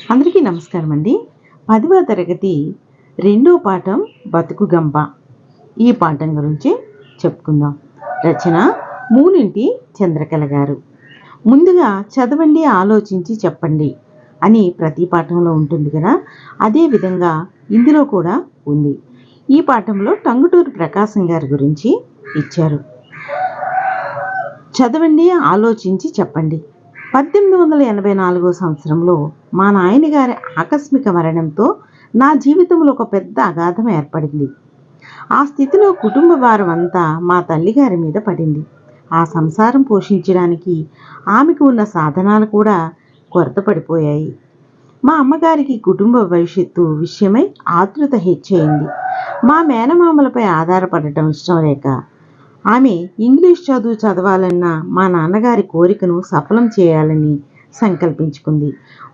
అందరికీ నమస్కారం అండి. 10వ తరగతి రెండో పాఠం బతుకు గంప. ఈ పాఠం గురించి చెప్పుకుందాం. రచన మూలింటి చంద్రకళ గారు. ముందుగా చదవండి, ఆలోచించి చెప్పండి అని ప్రతి పాఠంలో ఉంటుంది కదా, అదే విధంగా ఇందులో కూడా ఉంది. ఈ పాఠంలో టంగుటూరి ప్రకాశం గారి గురించి ఇచ్చారు. చదవండి, ఆలోచించి చెప్పండి. 1884 సంవత్సరంలో మా నాయనగారి ఆకస్మిక మరణంతో నా జీవితంలో ఒక పెద్ద అగాధం ఏర్పడింది. ఆ స్థితిలో కుటుంబ భారం అంతా మా తల్లిగారి మీద పడింది. ఆ సంసారం పోషించడానికి ఆమెకు ఉన్న సాధనాలు కూడా కొరత పడిపోయాయి. మా అమ్మగారికి కుటుంబ భవిష్యత్తు విషయమై ఆతృత హెచ్చయింది. మా మేనమామలపై ఆధారపడటం ఇష్టం లేక ఆమె ఇంగ్లీష్ చదువు చదవాలన్న మా నాన్నగారి కోరికను సఫలం చేయాలని సంకల్పించుకుంది.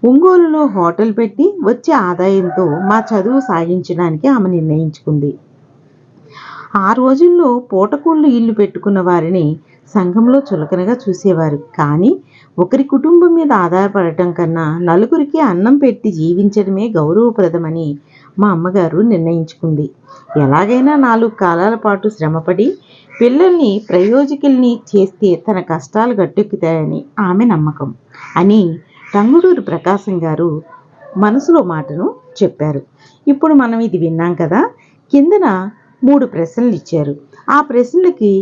ఒంగోలులో హోటల్ పెట్టి వచ్చే ఆదాయంతో మా చదువు సాగించడానికి ఆమె నిర్ణయించుకుంది. ఆ రోజుల్లో పూటకూళ్ళు ఇల్లు పెట్టుకున్న వారిని సంఘంలో చులకనగా చూసేవారు. కానీ ఒకరి కుటుంబం మీద ఆధారపడటం కన్నా నలుగురికి అన్నం పెట్టి జీవించడమే గౌరవప్రదమని మా అమ్మగారు నిర్ణయించుకుంది. ఎలాగైనా 4 కాలాల పాటు శ్రమపడి పిల్లల్ని ప్రయోజకుల్ని చేస్తే తన కష్టాలు గట్టెక్కుతాయని ఆమె నమ్మకం అని టంగుటూరి ప్రకాశం గారు మనసులో మాటను చెప్పారు. ఇప్పుడు మనం ఇది విన్నాం కదా. కిందన 3 ప్రశ్నలు ఇచ్చారు. ఆ ప్రశ్నలకి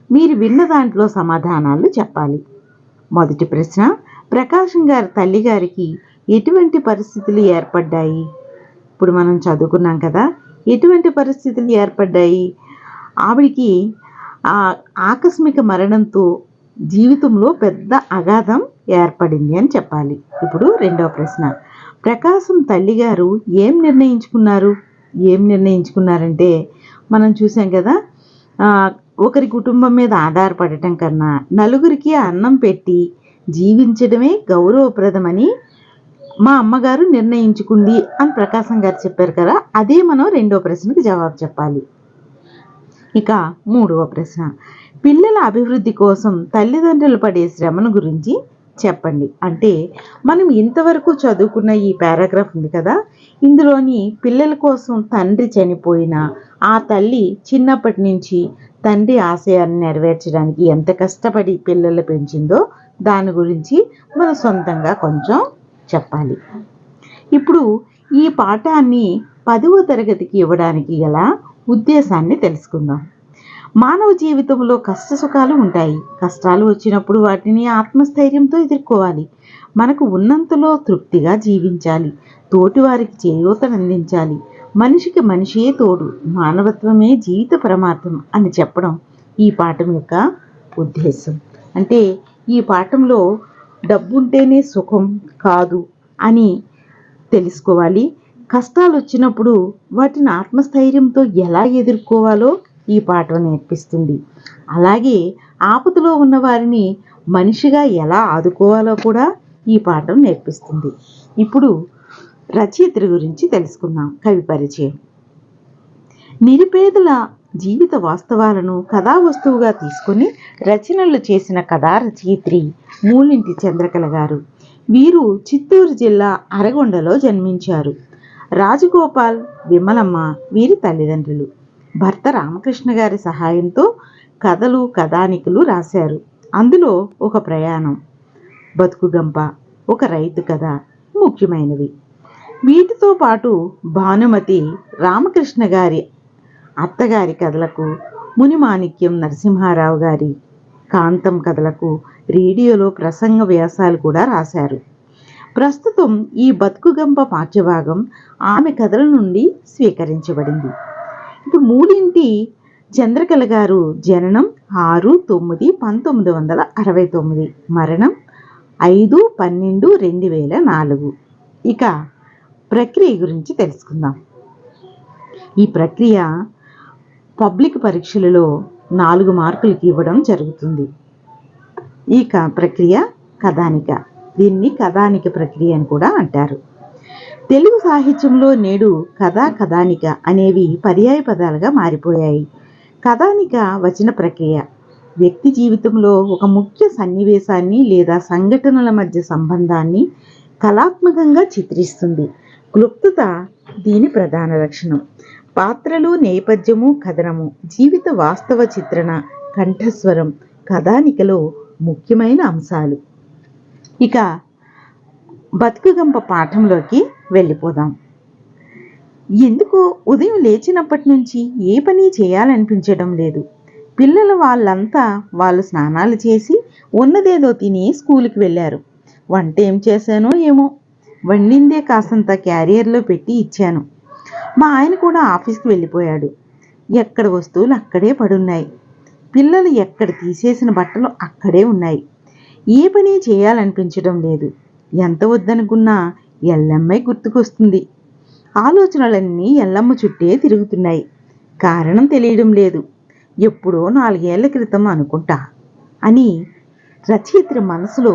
మీరు విన్న దాంట్లో సమాధానాలు చెప్పాలి. మొదటి ప్రశ్న, ప్రకాశం గారి తల్లిగారికి ఎటువంటి పరిస్థితులు ఏర్పడ్డాయి? ఇప్పుడు మనం చదువుకున్నాం కదా, ఎటువంటి పరిస్థితులు ఏర్పడ్డాయి? ఆవిడికి ఆకస్మిక మరణంతో జీవితంలో పెద్ద అగాధం ఏర్పడింది అని చెప్పాలి. ఇప్పుడు రెండవ ప్రశ్న, ప్రకాశం తల్లిగారు ఏం నిర్ణయించుకున్నారంటే మనం చూసాం కదా, ఒకరి కుటుంబం మీద ఆధారపడటం కన్నా నలుగురికి అన్నం పెట్టి జీవించడమే గౌరవప్రదమని మా అమ్మగారు నిర్ణయించుకుంది అని ప్రకాశం గారు చెప్పారు కదా. అదే మనం రెండో ప్రశ్నకి జవాబు చెప్పాలి. ఇక మూడవ ప్రశ్న, పిల్లల అభివృద్ధి కోసం తల్లిదండ్రులు పడే శ్రమను గురించి చెప్పండి. అంటే మనం ఇంతవరకు చదువుకున్న ఈ పారాగ్రాఫ్ ఉంది కదా, ఇందులోని పిల్లల కోసం తండ్రి చనిపోయినా ఆ తల్లి చిన్నప్పటి నుంచి తండ్రి ఆశయాన్ని నెరవేర్చడానికి ఎంత కష్టపడి పిల్లలు పెంచిందో దాని గురించి మనం సొంతంగా కొంచెం చెప్పాలి. ఇప్పుడు ఈ పాఠాన్ని 10వ తరగతికి ఇవ్వడానికి గల ఉద్దేశాన్ని తెలుసుకుందాం. మానవ జీవితంలో కష్ట సుఖాలు ఉంటాయి. కష్టాలు వచ్చినప్పుడు వాటిని ఆత్మస్థైర్యంతో ఎదుర్కోవాలి. మనకు ఉన్నంతలో తృప్తిగా జీవించాలి. తోటివారికి చేయూతనందించాలి. మనిషికి మనిషే తోడు, మానవత్వమే జీవిత పరమార్థం అని చెప్పడం ఈ పాఠం యొక్క ఉద్దేశం. అంటే ఈ పాఠంలో డబ్బుంటేనే సుఖం కాదు అని తెలుసుకోవాలి. కష్టాలు వచ్చినప్పుడు వాటిని ఆత్మస్థైర్యంతో ఎలా ఎదుర్కోవాలో ఈ పాఠం నేర్పిస్తుంది. అలాగే ఆపదలో ఉన్న వారిని మనిషిగా ఎలా ఆదుకోవాలో కూడా ఈ పాఠం నేర్పిస్తుంది. ఇప్పుడు రచయిత్రి గురించి తెలుసుకుందాం. కవి పరిచయం. నిరుపేదల జీవిత వాస్తవాలను కథా వస్తువుగా తీసుకుని రచనలు చేసిన కథా రచయిత్రి మూలింటి చంద్రకళ గారు. వీరు చిత్తూరు జిల్లా అరగొండలో జన్మించారు. రాజగోపాల్, విమలమ్మ వీరి తల్లిదండ్రులు. భర్త రామకృష్ణ గారి సహాయంతో కథలు, కథానికలు రాశారు. అందులో ఒక ప్రయాణం, బతుకుగంప, ఒక రైతు కథ ముఖ్యమైనవి. వీటితో పాటు భానుమతి, రామకృష్ణ గారి అత్తగారి కథలకు, మునిమాణిక్యం నరసింహారావు గారి కాంతం కథలకు రేడియోలో ప్రసంగ వ్యాసాలు కూడా రాశారు. ప్రస్తుతం ఈ బతుకుగంప పాఠ్యభాగం ఆమె కథల నుండి స్వీకరించబడింది. ఇప్పుడు మూలింటి చంద్రకళ గారు జననం 6/9/1969, మరణం 5/12/2004. ఇక ప్రక్రియ గురించి తెలుసుకుందాం. ఈ ప్రక్రియ పబ్లిక్ పరీక్షలలో 4 మార్కులకి ఇవ్వడం జరుగుతుంది. ఈ ప్రక్రియ కథానిక. దీన్ని కథానిక ప్రక్రియ అని కూడా అంటారు. తెలుగు సాహిత్యంలో నేడు కథ, కథానిక అనేవి పర్యాయ పదాలుగా మారిపోయాయి. కథానిక వచన ప్రక్రియ వ్యక్తి జీవితంలో ఒక ముఖ్య సన్నివేశాన్ని లేదా సంఘటనల మధ్య సంబంధాన్ని కళాత్మకంగా చిత్రిస్తుంది. క్లుప్తత దీని ప్రధాన లక్షణం. పాత్రలు, నేపథ్యము, కథనము, జీవిత వాస్తవ చిత్రణ, కంఠస్వరం కథానికలో ముఖ్యమైన అంశాలు. ఇక బతుకుగంప పాఠంలోకి వెళ్ళిపోదాం. ఎందుకో ఉదయం లేచినప్పటి నుంచి ఏ పని చేయాలనిపించడం లేదు. పిల్లలు వాళ్ళు స్నానాలు చేసి ఉన్నదేదో తిని స్కూల్కి వెళ్ళారు. వంట ఏం చేశానో ఏమో, వండిందే కాసంత క్యారియర్లో పెట్టి ఇచ్చాను. మా ఆయన కూడా ఆఫీస్కి వెళ్ళిపోయాడు. ఎక్కడ వస్తువులు అక్కడే పడున్నాయి. పిల్లలు ఎక్కడ తీసేసిన బట్టలు అక్కడే ఉన్నాయి. ఏ పని చేయాలనిపించడం లేదు. ఎంత వద్దనుకున్నా ఎల్లమ్మే గుర్తుకొస్తుంది. ఆలోచనలన్నీ ఎల్లమ్మ చుట్టే తిరుగుతున్నాయి. కారణం తెలియడం లేదు. ఎప్పుడో 4 ఏళ్ల క్రితం అనుకుంటా అని రచయిత్రి మనసులో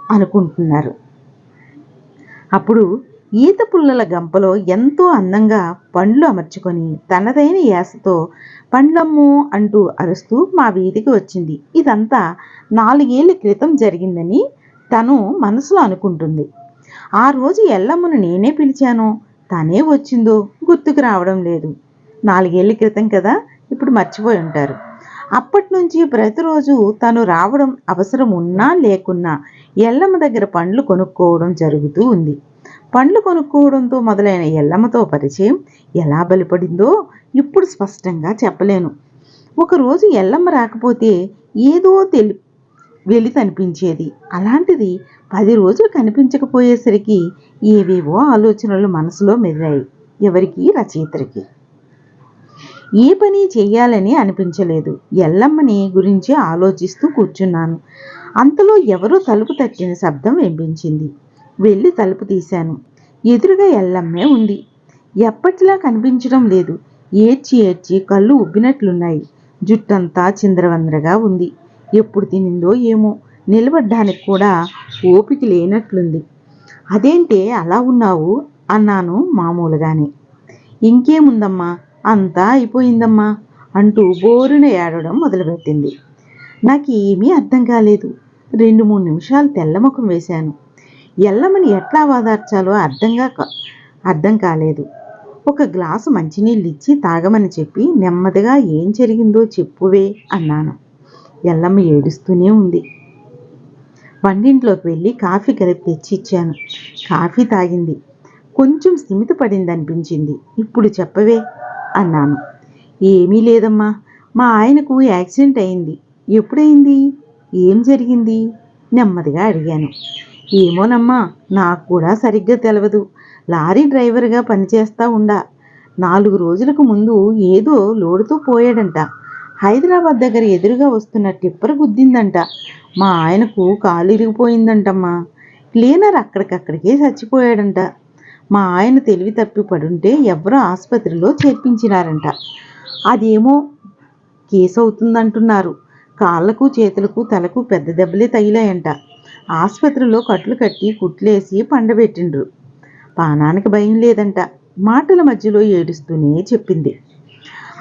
అనుకుంటున్నారు. అప్పుడు ఈత పుల్లల గంపలో ఎంతో అందంగా పండ్లు అమర్చుకొని తనదైన యాసతో పండ్లమ్ము అంటూ అరుస్తూ మా వీధికి వచ్చింది. ఇదంతా 4 ఏళ్ల క్రితం జరిగిందని తను మనసులో అనుకుంటుంది. ఆ రోజు ఎల్లమ్మను నేనే పిలిచానో తనే వచ్చిందో గుర్తుకు రావడం లేదు. 4 ఏళ్ల క్రితం కదా, ఇప్పుడు మర్చిపోయి ఉంటారు. అప్పటి నుంచి ప్రతిరోజు తను రావడం అవసరం ఉన్నా లేకున్నా ఎల్లమ్మ దగ్గర పండ్లు కొనుక్కోవడం జరుగుతూ ఉంది. పండ్లు కొనుక్కోవడంతో మొదలైన ఎల్లమ్మతో పరిచయం ఎలా బలపడిందో ఇప్పుడు స్పష్టంగా చెప్పలేను. ఒకరోజు ఎల్లమ్మ రాకపోతే ఏదో వెలితనిపించేది. అలాంటిది 10 రోజులు కనిపించకపోయేసరికి ఏవేవో ఆలోచనలు మనసులో మెదిలాయి. ఎవరికి? రచయిత్రికి. ఏ పని చెయ్యాలని అనిపించలేదు. ఎల్లమ్మని గురించి ఆలోచిస్తూ కూర్చున్నాను. అంతలో ఎవరో తలుపు తట్టిన శబ్దం వినిపించింది. వెళ్ళి తలుపు తీశాను. ఎదురుగా ఎల్లమ్మే ఉంది. ఎప్పటిలా కనిపించడం లేదు. ఏడ్చి ఏడ్చి కళ్ళు ఉబ్బినట్లున్నాయి. జుట్టంతా చిందరవందరగా ఉంది. ఎప్పుడు తినిందో ఏమో, నిలబడ్డానికి కూడా ఓపిక లేనట్లుంది. అదేంటే అలా ఉన్నావు అన్నాను మామూలుగానే. ఇంకేముందమ్మా, అంతా అయిపోయిందమ్మా అంటూ బోరున ఏడవడం మొదలుపెట్టింది. నాకు ఏమీ అర్థం కాలేదు. 2-3 నిమిషాలు తెల్లముఖం వేశాను. ఎల్లమ్మని ఎట్లా వాదార్చాలో అర్థం కాలేదు. ఒక గ్లాసు మంచినీళ్ళు ఇచ్చి తాగమని చెప్పి నెమ్మదిగా ఏం జరిగిందో చెప్పువే అన్నాను. ఎల్లమ్మ ఏడుస్తూనే ఉంది. వంటింట్లోకి వెళ్ళి కాఫీ కలిపి తెచ్చి ఇచ్చాను. కాఫీ తాగింది. కొంచెం స్థిమిత పడింది అనిపించింది. ఇప్పుడు చెప్పవే అన్నాను. ఏమీ లేదమ్మా, మా ఆయనకు యాక్సిడెంట్ అయింది. ఎప్పుడైంది? ఏం జరిగింది? నెమ్మదిగా అడిగాను. ఏమోనమ్మా, నాకు కూడా సరిగ్గా తెలవదు. లారీ డ్రైవర్గా పనిచేస్తా ఉండా. 4 రోజులకు ముందు ఏదో లోడుతో పోయాడంట. హైదరాబాద్ దగ్గర ఎదురుగా వస్తున్న టిప్పర్ గుద్దిందంట. మా ఆయనకు కాలు ఇరిగిపోయిందంటమ్మా. క్లీనర్ అక్కడికక్కడికే చచ్చిపోయాడంట. మా ఆయన తెలివి తప్పి పడుంటే ఎవరో ఆసుపత్రిలో చేర్పించినారంట. అదేమో కేసు అవుతుందంటున్నారు. కాళ్లకు, చేతులకు, తలకు పెద్ద దెబ్బలే తగిలాయంట. ఆసుపత్రిలో కట్లు కట్టి కుట్లేసి పండబెట్టిండ్రు. పానానికి భయం లేదంట. మాటల మధ్యలో ఏడుస్తూనే చెప్పింది.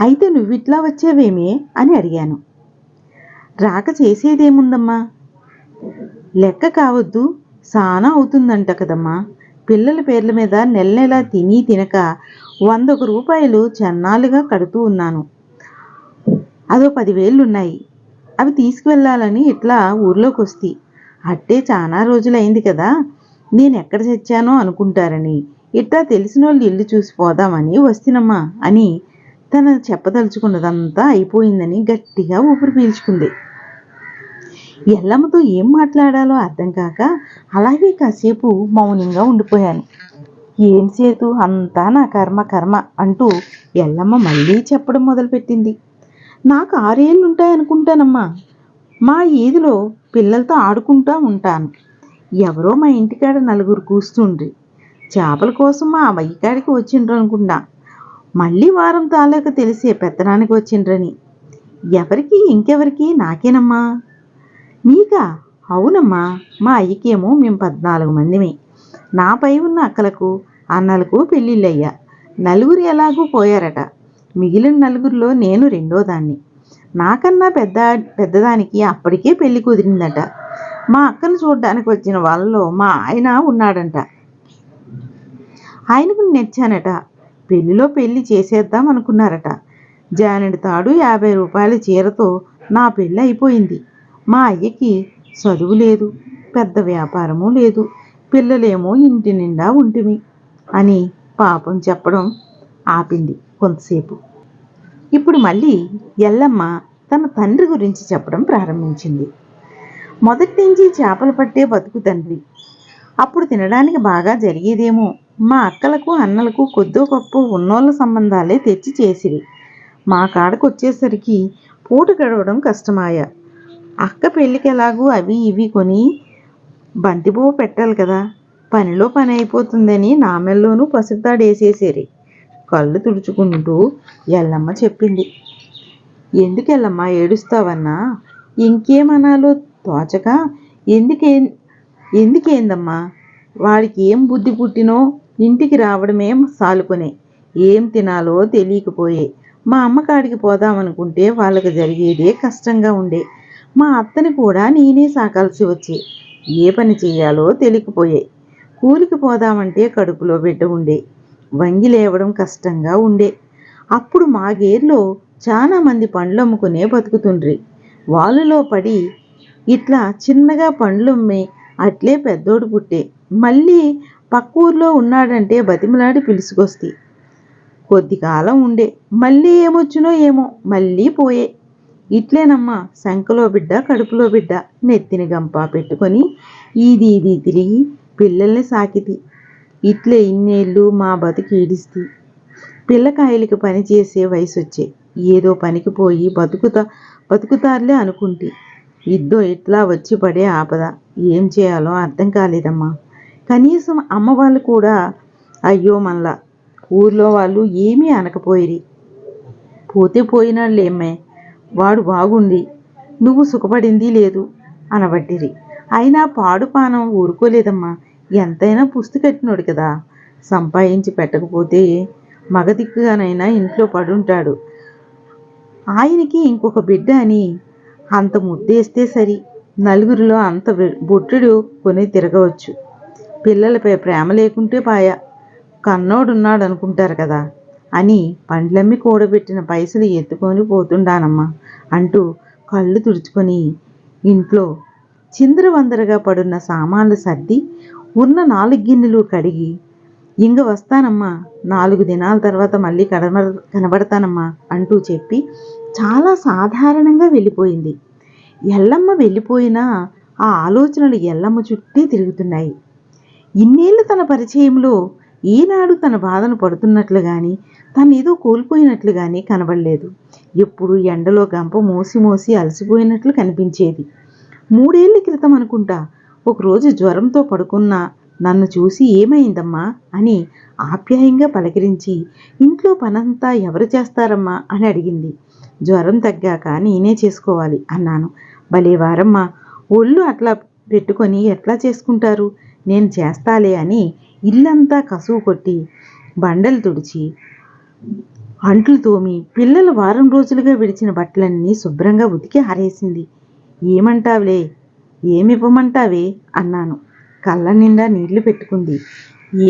అయితే నువ్విట్లా వచ్చావేమే అని అడిగాను. రాక చేసేదేముందమ్మా, లెక్క కావద్దు, సానా అవుతుందంట కదమ్మా. పిల్లల పేర్ల మీద నెల నెల తిని తినక 100 రూపాయలు చెన్నాలుగా కడుతూ ఉన్నాను. అదో 10,000 ఉన్నాయి. అవి తీసుకువెళ్ళాలని ఇట్లా ఊర్లోకి వస్తే అట్టే చాలా రోజులైంది కదా, నేను ఎక్కడ చచ్చానో అనుకుంటారని ఇట్లా తెలిసినోళ్ళు ఇల్లు చూసిపోదామని వస్తున్నమ్మా అని తన చెప్పదలుచుకున్నదంతా అయిపోయిందని గట్టిగా ఊపిరి పీల్చుకుంది. ఎల్లమ్మతో ఏం మాట్లాడాలో అర్థం కాక అలాగే కాసేపు మౌనంగా ఉండిపోయాను. ఏం చేతు, అంతా నా కర్మ అంటూ ఎల్లమ్మ మళ్ళీ చెప్పడం మొదలుపెట్టింది. నాకు 6 ఏళ్ళు ఉంటాయనుకుంటానమ్మా. మా ఈదిలో పిల్లలతో ఆడుకుంటూ ఉంటాను. ఎవరో మా ఇంటికాడ 4 కూస్తుండ్రి. చేపల కోసం మా అయ్యకాడికి వచ్చిండ్రు అనుకున్నా. మళ్ళీ వారం తాలూక తెలిసే పెత్తనానికి వచ్చిండ్రని. ఎవరికి? ఇంకెవరికి? నాకేనమ్మా. నీకా? అవునమ్మా. మా అయ్యకేమో మేము 14 మందిమే. నాపై ఉన్న అక్కలకు, అన్నలకు పెళ్ళిళ్ళయ్యా. 4 ఎలాగూ పోయారట. మిగిలిన 4 నేను 2వ దాన్ని. నాకన్నా పెద్దదానికి అప్పటికే పెళ్లి కుదిరిందట. మా అక్కను చూడ్డానికి వచ్చిన వాళ్ళలో మా ఆయన ఉన్నాడంట. ఆయనకు నచ్చానట. పెళ్లిలో పెళ్లి చేసేద్దాం అనుకున్నారట. జానెడు తాడు 50 రూపాయల చీరతో నా పెళ్ళి అయిపోయింది. మా అయ్యకి చదువు లేదు, పెద్ద వ్యాపారము లేదు, పిల్లలేమో ఇంటి నిండా ఉంటిమి అని పాపం చెప్పడం ఆపింది కొంతసేపు. ఇప్పుడు మళ్ళీ ఎల్లమ్మ తన తండ్రి గురించి చెప్పడం ప్రారంభించింది. మొదటి నుంచి చేపలు పట్టే బతుకు తండ్రి. అప్పుడు తినడానికి బాగా జరిగేదేమో. మా అక్కలకు అన్నలకు కొద్దో గొప్ప ఉన్నోళ్ళ సంబంధాలే తెచ్చి చేసిరి. మా కాడకు వచ్చేసరికి పూట గడవడం కష్టమాయ. అక్క పెళ్ళికి ఎలాగూ అవి ఇవి కొని బంతిపువ్వు పెట్టాలి కదా, పనిలో పని అయిపోతుందని నా మెల్లోనూ పసుపుతాడేసేసేరి. కళ్ళు తుడుచుకుంటూ ఎల్లమ్మ చెప్పింది. ఎందుకెల్లమ్మ ఏడుస్తావన్నా? ఇంకేమనాలో తోచక ఎందుకేందమ్మా, వాడికి ఏం బుద్ధి పుట్టినో ఇంటికి రావడమే సాలుకునే. ఏం తినాలో తెలియకపోయే. మా అమ్మకాడికి పోదామనుకుంటే వాళ్ళకి జరిగేదే కష్టంగా ఉండే. మా అత్తని కూడా నేనే సాకాల్సి వచ్చే. ఏ పని చేయాలో తెలియకపోయే. కూలికి పోదామంటే కడుపులో బిడ్డ ఉండే. వంగి లేవడం కష్టంగా ఉండే. అప్పుడు మా గేర్లో చాలా మంది పండ్లు అమ్ముకునే బతుకుతుండ్రి. వాళ్ళలో పడి ఇట్లా చిన్నగా పండ్లమ్మి అట్లే పెద్దోడు పుట్టే. మళ్ళీ పక్క ఊర్లో ఉన్నాడంటే బతిమలాడి పిలుచుకొస్తే కొద్ది కాలం ఉండే. మళ్ళీ ఏమొచ్చునో ఏమో మళ్ళీ పోయే. ఇట్లేనమ్మా శంకలో బిడ్డ కడుపులో బిడ్డ నెత్తిని గంప పెట్టుకొని ఈది తిరిగి పిల్లల్ని సాకితి. ఇట్లే ఇన్నేళ్ళు మా బతికి ఈడిస్తే. పిల్లకాయలకి పని చేసే వయసు వచ్చే. ఏదో పనికి పోయి బతుకుతారులే అనుకుంటే ఇద్దో ఇట్లా వచ్చి పడే ఆపద. ఏం చేయాలో అర్థం కాలేదమ్మా. కనీసం అమ్మ వాళ్ళు కూడా అయ్యో మనలా. ఊర్లో వాళ్ళు ఏమీ అనకపోయిరి. పోతే పోయినాళ్ళేమ్మే, వాడు బాగుండి నువ్వు సుఖపడింది లేదు అనబట్టిరి. అయినా పాడుపానం ఊరుకోలేదమ్మా. ఎంతైనా పుస్తు కట్టినోడు కదా, సంపాదించి పెట్టకపోతే మగదిక్కుగానైనా ఇంట్లో పడుంటాడు. ఆయనకి ఇంకొక బిడ్డ అని అంత ముద్దేస్తే సరి. నలుగురిలో అంత బొట్టుడు కొని తిరగవచ్చు. పిల్లలపై ప్రేమ లేకుంటే పాయ. కన్నోడున్నాడు అనుకుంటారు కదా అని పండ్లమ్మి కూడబెట్టిన పైసలు ఎత్తుకొని పోతుండానమ్మా అంటూ కళ్ళు తుడుచుకొని ఇంట్లో చిందరవందరగా పడున్న సామాన్లు సర్ది ఉన్న 4 గిన్నెలు కడిగి ఇంక వస్తానమ్మా, 4 దినాల తర్వాత మళ్ళీ కనబడతానమ్మా అంటూ చెప్పి చాలా సాధారణంగా వెళ్ళిపోయింది. ఎల్లమ్మ వెళ్ళిపోయినా ఆ ఆలోచనలు ఎల్లమ్మ చుట్టే తిరుగుతున్నాయి. ఇన్నేళ్ళు తన పరిచయంలో ఈనాడు తన బాధను పడుతున్నట్లు కానీ తను ఏదో కోల్పోయినట్లు కానీ కనబడలేదు. ఎప్పుడు ఎండలో గంప మోసి అలసిపోయినట్లు కనిపించేది. 3 ఏళ్ల క్రితం అనుకుంటా ఒకరోజు జ్వరంతో పడుకున్న నన్ను చూసి ఏమైందమ్మా అని ఆప్యాయంగా పలకరించి ఇంట్లో పనంతా ఎవరు చేస్తారమ్మా అని అడిగింది. జ్వరం తగ్గాక నేనే చేసుకోవాలి అన్నాను. భలేవారమ్మా, ఒళ్ళు అట్లా పెట్టుకొని ఎట్లా చేసుకుంటారు, నేను చేస్తాలే అని ఇల్లంతా కసువు కొట్టి బండలు తుడిచి అంట్లు తోమి పిల్లలు వారం రోజులుగా విడిచిన బట్టలన్నీ శుభ్రంగా ఉతికి ఆరేసింది. ఏమంటావులే, ఏమివ్వమంటావే అన్నాను. కళ్ళ నిండా నీళ్లు పెట్టుకుంది.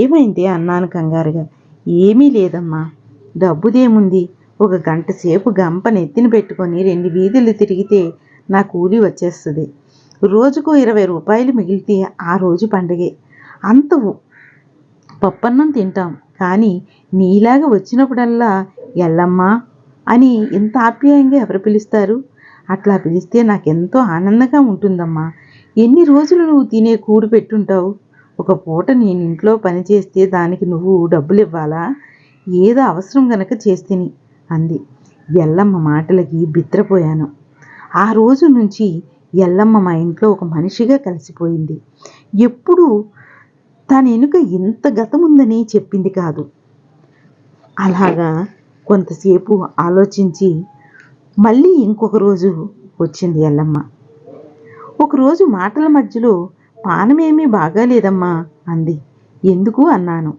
ఏమైంది అన్నాను కంగారుగా. ఏమీ లేదమ్మా, డబ్బుదేముంది, ఒక గంట సేపు గంప నెత్తిన పెట్టుకొని 2 వీధులు తిరిగితే నా కూలి వచ్చేస్తుంది. రోజుకు 20 రూపాయలు మిగిలితే ఆ రోజు పండగే. అంత పప్పన్నం తింటాం. కానీ నీలాగా వచ్చినప్పుడల్లా ఎల్లమ్మా అని ఇంత ఆప్యాయంగా ఎవరు పిలుస్తారు? అట్లా పిలిస్తే నాకెంతో ఆనందంగా ఉంటుందమ్మా. ఎన్ని రోజులు నువ్వు తినే కూడు పెట్టుంటావు? ఒక పూట నేను ఇంట్లో పని చేస్తే దానికి నువ్వు డబ్బులు ఇవ్వాలా? ఏదో అవసరం గనక చేస్తేని అంది. ఎల్లమ్మ మాటలకి బిత్రపోయాను. ఆ రోజు నుంచి ఎల్లమ్మ మా ఇంట్లో ఒక మనిషిగా కలిసిపోయింది. ఎప్పుడూ తన వెనుక ఇంత గతముందని చెప్పింది కాదు. అలాగా కొంతసేపు ఆలోచించి మళ్ళీ ఇంకొక రోజు వచ్చింది ఎల్లమ్మ. ఒకరోజు మాటల మధ్యలో పానమేమీ బాగాలేదమ్మా అంది. ఎందుకు అన్నాను.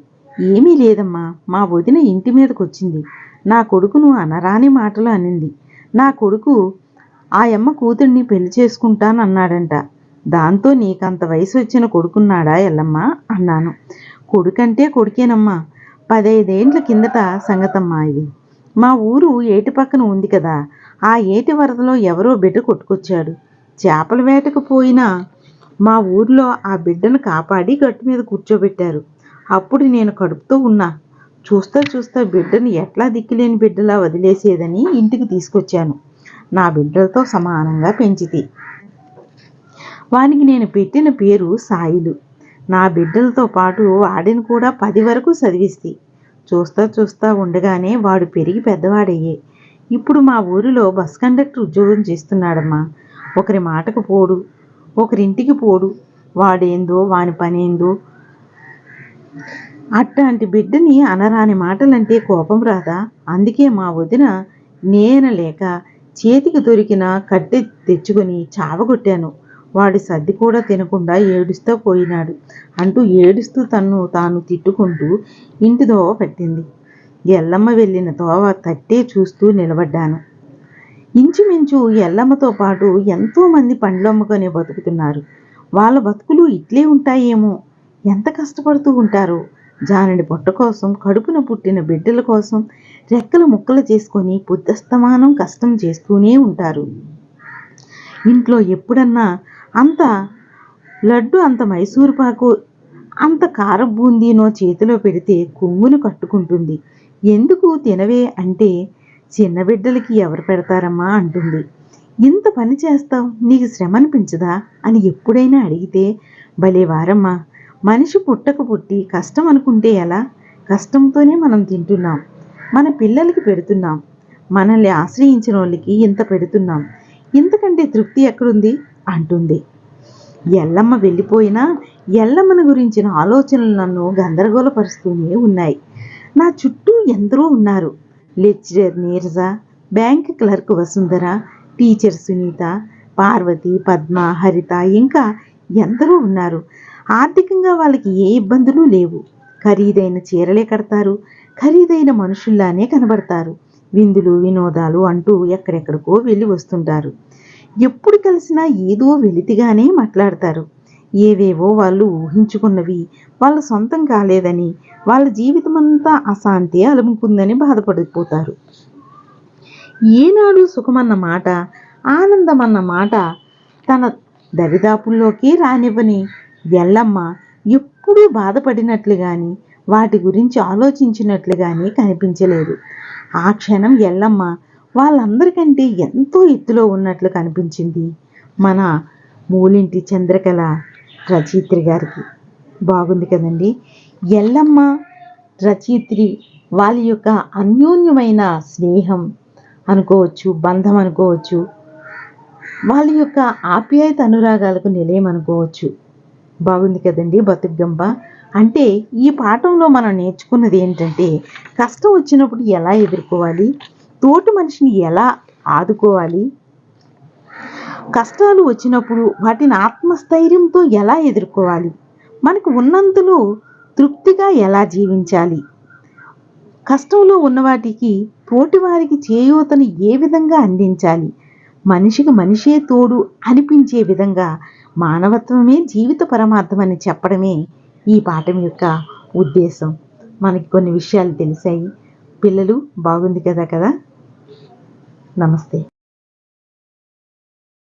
ఏమీ లేదమ్మా, మా వదిన ఇంటి మీదకి వచ్చింది. నా కొడుకును అనరాని మాటలు అనింది. నా కొడుకు ఆ అమ్మ కూతుర్ని పెళ్లి చేసుకుంటానన్నాడంట. దాంతో నీకంత వయసు వచ్చిన కొడుకున్నాడా ఎల్లమ్మ అన్నాను. కొడుకంటే కొడుకేనమ్మా, 15 ఏండ్ల కిందట సంగతమ్మా ఇది. మా ఊరు ఏటి పక్కన ఉంది కదా, ఆ ఏటి వరదలో ఎవరో బిడ్డ కొట్టుకొచ్చాడు. చేపల వేటకు పోయిన మా ఊర్లో ఆ బిడ్డను కాపాడి గట్టు మీద కూర్చోబెట్టారు. అప్పుడు నేను కడుపుతో ఉన్నా. చూస్తా చూస్తా బిడ్డను ఎట్లా దిక్కులేని బిడ్డలా వదిలేసేదని ఇంటికి తీసుకొచ్చాను. నా బిడ్డలతో సమానంగా పెంచితి. వానికి నేను పెట్టిన పేరు సాయిలు. నా బిడ్డలతో పాటు వాడిని కూడా 10 వరకు చదివిస్తి. చూస్తా చూస్తా ఉండగానే వాడు పెరిగి పెద్దవాడయ్యే. ఇప్పుడు మా ఊరిలో బస్ కండక్టర్ ఉద్యోగం చేస్తున్నాడమ్మా. ఒకరి మాటకు పోడు, ఒకరింటికి పోడు. వాడేందో వాని పనేందో. అట్లాంటి బిడ్డని అనరాని మాటలంటే కోపం రాదా? అందుకే మా వదిన నేనలేక చేతికి దొరికిన కట్టె తెచ్చుకొని చావగొట్టాను. వాడి సర్ది కూడా తినకుండా ఏడుస్తూ పోయినాడు అంటూ ఏడుస్తూ తన్ను తాను తిట్టుకుంటూ ఇంటి దోవ పట్టింది. ఎల్లమ్మ వెళ్ళిన తోవ తట్టే చూస్తూ నిలబడ్డాను. ఇంచుమించు ఎల్లమ్మతో పాటు ఎంతోమంది పండ్లు అమ్ముకొని బతుకుతున్నారు. వాళ్ళ బతుకులు ఇట్లే ఉంటాయేమో. ఎంత కష్టపడుతూ ఉంటారో. జానడి పొట్ట కోసం, కడుపున పుట్టిన బిడ్డల కోసం రెక్కల ముక్కలు చేసుకొని పొద్దస్తమానం కష్టం చేస్తూనే ఉంటారు. ఇంట్లో ఎప్పుడన్నా అంత లడ్డు, అంత మైసూరు పాకు, అంత కారం బూందీనో చేతిలో పెడితే కొంగును కట్టుకుంటుంది. ఎందుకు తినవే అంటే, చిన్న బిడ్డలకి ఎవరు పెడతారమ్మా అంటుంది. ఇంత పని చేస్తావు, నీకు శ్రమ అనిపించదా అని ఎప్పుడైనా అడిగితే, భలేవారమ్మా, మనిషి పుట్టక పుట్టి కష్టం అనుకుంటే ఎలా? కష్టంతోనే మనం తింటున్నాం, మన పిల్లలకి పెడుతున్నాం, మనల్ని ఆశ్రయించిన వాళ్ళకి ఇంత పెడుతున్నాం, ఇంతకంటే తృప్తి ఎక్కడుంది అంటుంది. ఎల్లమ్మ వెళ్ళిపోయినా ఎల్లమ్మని గురించిన ఆలోచనలు నన్ను గందరగోళపరుస్తూనే ఉన్నాయి. నా చుట్టూ ఎందరో ఉన్నారు. Lecturer Neeraja, bank clerk Vasundhara, teacher Sunitha, Parvathi, Padma, Haritha, ఇంకా ఎందరో ఉన్నారు. ఆర్థికంగా వాళ్ళకి ఏ ఇబ్బందులు లేవు. ఖరీదైన చీరలే కడతారు, ఖరీదైన మనుషుల్లానే కనబడతారు. విందులు వినోదాలు అంటూ ఎక్కడెక్కడికో వెళ్ళి వస్తుంటారు. ఎప్పుడు కలిసినా ఏదో వెలితిగానే మాట్లాడతారు. ఏవేవో వాళ్ళు ఊహించుకున్నవి వాళ్ళ సొంతం కాలేదని, వాళ్ళ జీవితమంతా అశాంతి అలుముకుందని బాధపడిపోతారు. ఏనాడు సుఖమన్న మాట, ఆనందమన్న మాట తన దరిదాపుల్లోకి రానివ్వని ఎల్లమ్మ ఎప్పుడూ బాధపడినట్లు కానీ, వాటి గురించి ఆలోచించినట్లు కానీ కనిపించలేదు. ఆ క్షణం ఎల్లమ్మ వాళ్ళందరికంటే ఎంతో ఎత్తులో ఉన్నట్లు కనిపించింది మన మూలింటి చంద్రకళ రచయిత్రి గారికి. బాగుంది కదండి. ఎల్లమ్మ రచయిత్రి వాళ్ళ యొక్క అన్యోన్యమైన స్నేహం అనుకోవచ్చు, బంధం అనుకోవచ్చు, వాళ్ళ యొక్క ఆప్యాయత అనురాగాలకు నిలయం అనుకోవచ్చు. బాగుంది కదండి బతుకమ్మ. అంటే ఈ పాఠంలో మనం నేర్చుకున్నది ఏంటంటే, కష్టం వచ్చినప్పుడు ఎలా ఎదుర్కోవాలి, తోటి మనిషిని ఎలా ఆదుకోవాలి, కష్టాలు వచ్చినప్పుడు వాటిని ఆత్మస్థైర్యంతో ఎలా ఎదుర్కోవాలి, మనకు ఉన్నంతలో తృప్తిగా ఎలా జీవించాలి, కష్టంలో ఉన్నవాటికి తోటి వారికి చేయూతను ఏ విధంగా అందించాలి, మనిషికి మనిషే తోడు అనిపించే విధంగా మానవత్వమే జీవిత పరమార్థం అని చెప్పడమే ఈ పాఠం యొక్క ఉద్దేశం. మనకి కొన్ని విషయాలు తెలిసాయి. పిల్లలు బాగుంది కదా. నమస్తే.